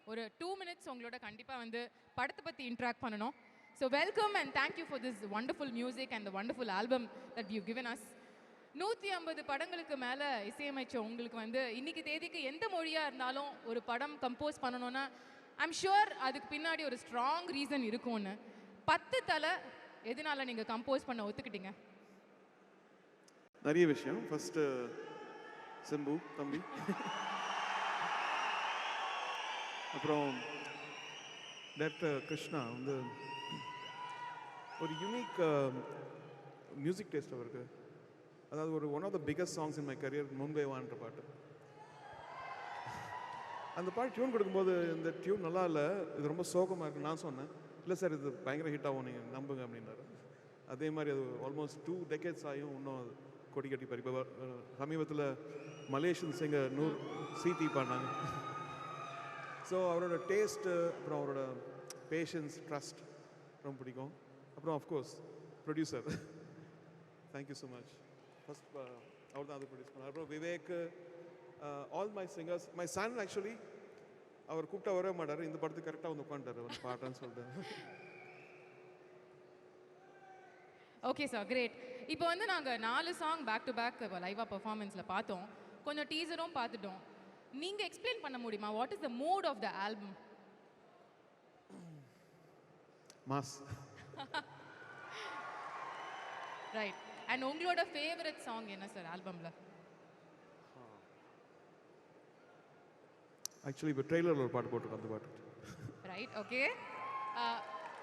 ஒரு 2 minutes உங்களோட கண்டிப்பாக வந்து படத்தை பற்றி இன்ட்ராக்ட் பண்ணணும். So welcome and thank you for this wonderful music and the wonderful album that you given us. 150 படங்களுக்கு மேலே இசையமைச்ச உங்களுக்கு வந்து இன்னைக்கு தேதிக்கு எந்த மொழியாக இருந்தாலும் ஒரு படம் கம்போஸ் பண்ணணும்னா ஐம் ஷுர் அதுக்கு பின்னாடி ஒரு ஸ்ட்ராங் ரீசன் இருக்கும்னு. 10 தலை எதனால நீங்கள் கம்போஸ் பண்ண ஒத்துக்கிட்டீங்க? நிறைய விஷயம். ஃபஸ்ட்டு சிம்பு தம்பி, அப்புறம் டைரக்டர் கிருஷ்ணா வந்து ஒரு யூனிக் மியூசிக் டேஸ்ட் அவருக்கு. அதாவது ஒரு one of the biggest songs in my career Mumbai வான்ற பாட்டு. அந்த பாட்டு டியூன் கொடுக்கும்போது இந்த டியூன் நல்லா இல்லை, இது ரொம்ப சோகமாக இருக்குது. நான் சொன்னேன், இல்லை சார் இது பயங்கர ஹிட் ஆகும், நீங்கள் நம்புங்க அப்படின்னாரு. அதே மாதிரி அது ஆல்மோஸ்ட் 2 decades ஆகியும் இன்னும் அது கொடி கட்டி பாரு. இப்போ சமீபத்தில் மலேசியன் சிங்கர் நூர் சிடி பாடினாங்க. ஸோ அவரோட டேஸ்ட்டு, அப்புறம் அவரோட பேஷன்ஸ், ட்ரஸ்ட் ரொம்ப பிடிக்கும். அப்புறம் of course producer, thank you so much. First அவர் தான் அதை ப்ரொடியூஸ் பண்ணார். அப்புறம் Vivek, all my singers, my son actually அவர் கூப்பிட்டா வரவே மாட்டார். இந்த படத்துக்கு கரெக்டாக வந்து உட்காந்துட்டார் வந்து பாடுறேன்னு சொல்லிட்டு. Okay sir, great. இப்போ வந்து நாங்கள் 4 சாங் பேக் டு பேக் லைவாக பர்ஃபார்மன்ஸில் பார்த்தோம், கொஞ்சம் டீசரும் பார்த்துட்டோம். நீங்கள் எக்ஸ்பிளைன் பண்ண முடியுமா what is the mood of the album? Mass. Right. And உங்களோட ஃபேவரட் சாங் என்ன சார் ஆல்பமில்? ஆக்சுவலி இப்போ ட்ரெய்லரில் ஒரு பாட்டு போட்டிருக்கோம், அந்த பாட்டு. Right, okay.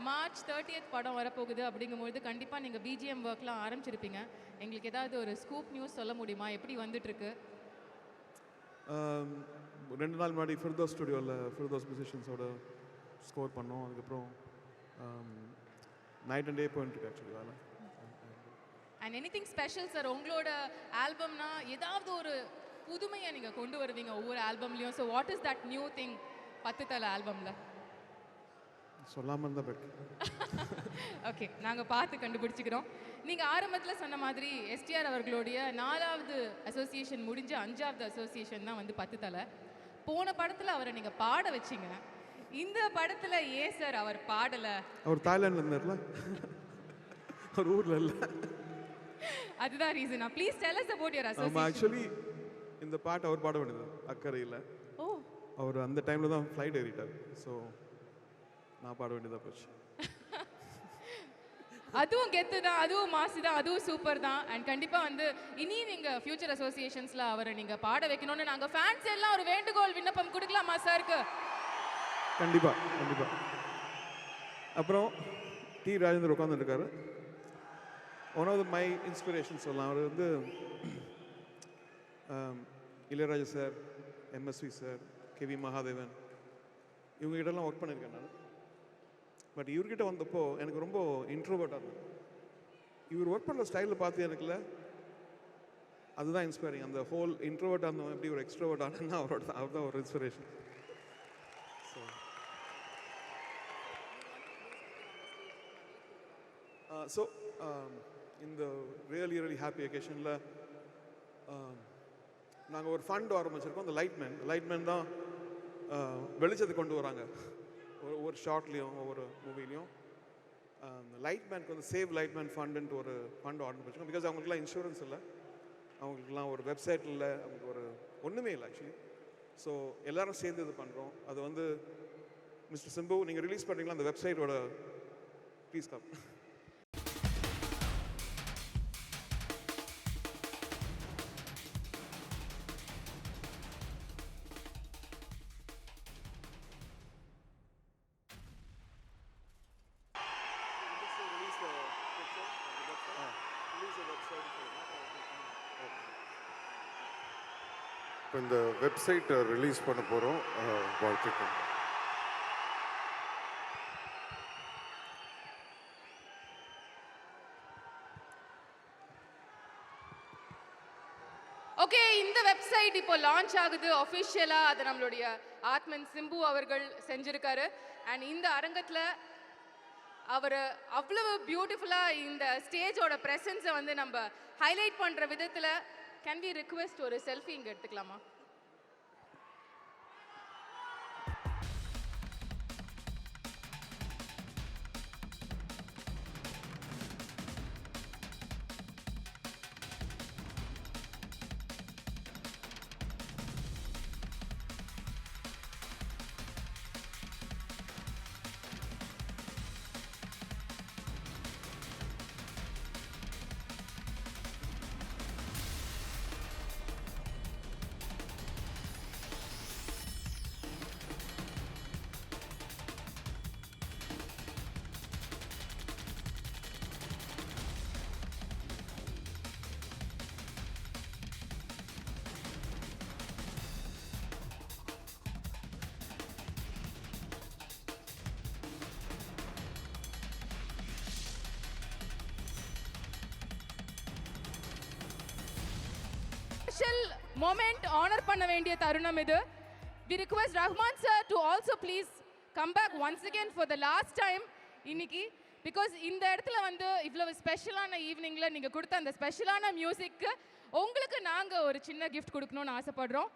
மார்ச் 30th படம் வரப்போகுது அப்படிங்கும்போது கண்டிப்பாக நீங்கள் பிஜிஎம் ஒர்க்லாம் ஆரம்பிச்சிருப்பீங்க. எங்களுக்கு ஏதாவது ஒரு ஸ்கூப் நியூஸ் சொல்ல முடியுமா? எப்படி வந்துட்டுருக்கு? 2 நாள் முன்னாடி ஃபிர்தோஸ் ஸ்டுடியோவில் ஃபிர்தோஸ் மியூசிஷியன்ஸோட ஸ்கோர் பண்ணோம். அதுக்கப்புறம் நைட் அண்ட் டே போயிட்டுருக்கு ஆக்சுவலி வேலை. அண்ட் எனிதிங் ஸ்பெஷல் சார் உங்களோட ஆல்பம்னா ஏதாவது ஒரு புதுமையை நீங்கள் கொண்டு வருவீங்க ஒவ்வொரு ஆல்பம்லேயும். So what is that new thing 10 Thala ஆல்பமில்? சொல்லாமல் இருந்தால் பெட்டர். ஓகே, நாங்கள் பார்த்து கண்டுபிடிச்சிக்கிறோம். நீங்கள் ஆரம்பத்தில் சொன்ன மாதிரி எஸ்டிஆர் அவர்களுடைய 4வது அசோசியேஷன் முடிஞ்ச 5வது அசோசியேஷன் தான் வந்து 10 தலை. போன படத்தில் அவரை நீங்கள் பாட வச்சிங்க, இந்த படத்தில் ஏன் சார் அவர் பாடலை? அவர் தாய்லாண்டில் இருந்தார்ல, அவர் ஊரில் இல்லை. அதுதான் ரீசனா? Please tell us about your association. Actually இந்த பாட்டு அவர் பாட வேண்டியது அக்கறையில். ஓ, அவர் அந்த டைமில் தான் ஃப்ளைட் ஏறிட்டார். ஸோ நான் பாட வேண்டியதாக போச்சு. அதுவும் கெத்து தான், அதுவும் மாசு தான், அதுவும் சூப்பர் தான். அண்ட் கண்டிப்பாக வந்து இனி நீங்கள் ஃபியூச்சர் அசோசியேஷன்ஸில் அவரை நீங்கள் பாட வைக்கணும்னு நாங்கள் ஃபேன்ஸ் எல்லாம் ஒரு வேண்டுகோள் விண்ணப்பம் கொடுக்கலாமா சாருக்கு? கண்டிப்பாக கண்டிப்பாக. அப்புறம் டி ராஜேந்தர் உட்காந்துருக்காரு. One of the my inspiration சொல்லலாம். அவர் வந்து Ilaiyaraaja sir, MSV sir, KV Mahadevan, இவங்ககிட்டலாம் ஒர்க் பண்ணியிருக்கேன் நான். பட் இவர்கிட்ட வந்தப்போ எனக்கு ரொம்ப இன்ட்ரோவர்ட்டாக இருந்தது. இவர் ஒர்க் பண்ணுற ஸ்டைலில் பார்த்து எனக்குல அதுதான் இன்ஸ்பைரிங். அந்த ஹோல் இன்ட்ரோவர்ட்டாக இருந்தவன் எப்படி ஒரு எக்ஸ்ட்ரோவர்ட் ஆனா அவர் தான் ஒரு இன்ஸ்பிரேஷன். ஸோ இந்த ரியலி ஹாப்பி அக்கேஷனில் நாங்கள் ஒரு ஃபண்ட் ஆரம்பிச்சிருக்கோம். அந்த லைட்மேன் தான் வெளிச்சத்தை கொண்டு வராங்க ஒவ்வொரு ஷார்ட்லேயும் ஒவ்வொரு மூவிலையும். லைட்மேனுக்கு வந்து சேவ் லைட்மேன் ஃபண்டுன்ட்டு ஒரு ஃபண்ட் ஆரம்பிச்சிருக்கோம். பிகாஸ் அவங்களுக்குலாம் இன்சூரன்ஸ் இல்லை, அவங்களுக்குலாம் ஒரு வெப்சைட் இல்லை, அவங்களுக்கு ஒரு ஒன்றுமே இல்லை ஆக்சுவலி. ஸோ எல்லோரும் சேர்ந்து இது பண்ணுறோம். அது வந்து மிஸ்டர் சிம்பு நீங்கள் ரிலீஸ் பண்ணுறீங்களா அந்த வெப்சைட்டோட ப்ளீஸ் கம். இப்போ இந்த வெப்சைட்டை ரிலீஸ் பண்ண போகிறோம். வாழ்த்துக்கள். ஓகே, இந்த வெப்சைட் இப்போ லான்ச் ஆகுது அஃபிஷியலாக. அது நம்மளுடைய ஆத்மன் சிம்பு அவர்கள் செஞ்சிருக்காரு. அண்ட் இந்த அரங்கத்தில் அவர் அவ்வளவு பியூட்டிஃபுல்லாக இந்த ஸ்டேஜோட ப்ரெசன்ஸை வந்து நம்ம ஹைலைட் பண்ணுற விதத்தில் கேன் வி ரிக்வெஸ்ட் ஒரு செல்ஃபி இங்கே எடுத்துக்கலாமா? மொமெண்ட் ஆனர் பண்ண வேண்டிய தருணம் இது. We request Rahman sir to also please come back once again for the last time இன்னைக்கு, பிகாஸ் இந்த இடத்துல வந்து இவ்வளவு ஸ்பெஷலான ஈவினிங்ல நீங்க கொடுத்த அந்த ஸ்பெஷலான மியூசிக்கு உங்களுக்கு நாங்க ஒரு சின்ன கிஃப்ட் கொடுக்கணும்னு ஆசைப்படுறோம்.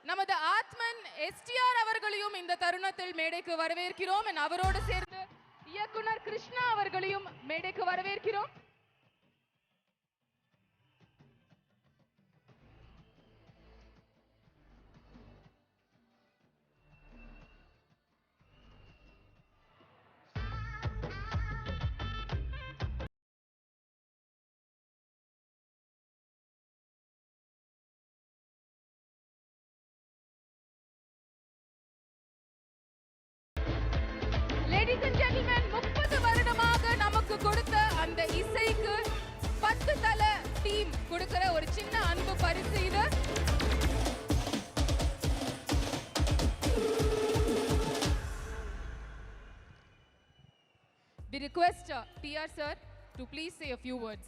நமது ஆத்மன் எஸ்டிஆர் அவர்களையும் இந்த தருணத்தில் மேடைக்கு வரவேற்கிறோம். அவரோடு சேர்ந்து இயக்குனர் கிருஷ்ணா அவர்களையும் மேடைக்கு வரவேற்கிறோம். Ladies and gentlemen, 30 வருடமாக நமக்கு கொடுத்த அந்த இசைக்கு 10 தல டீம் கொடுக்கிற ஒரு சின்ன அன்பு பரிசு இது. We request TR sir to please say a few words.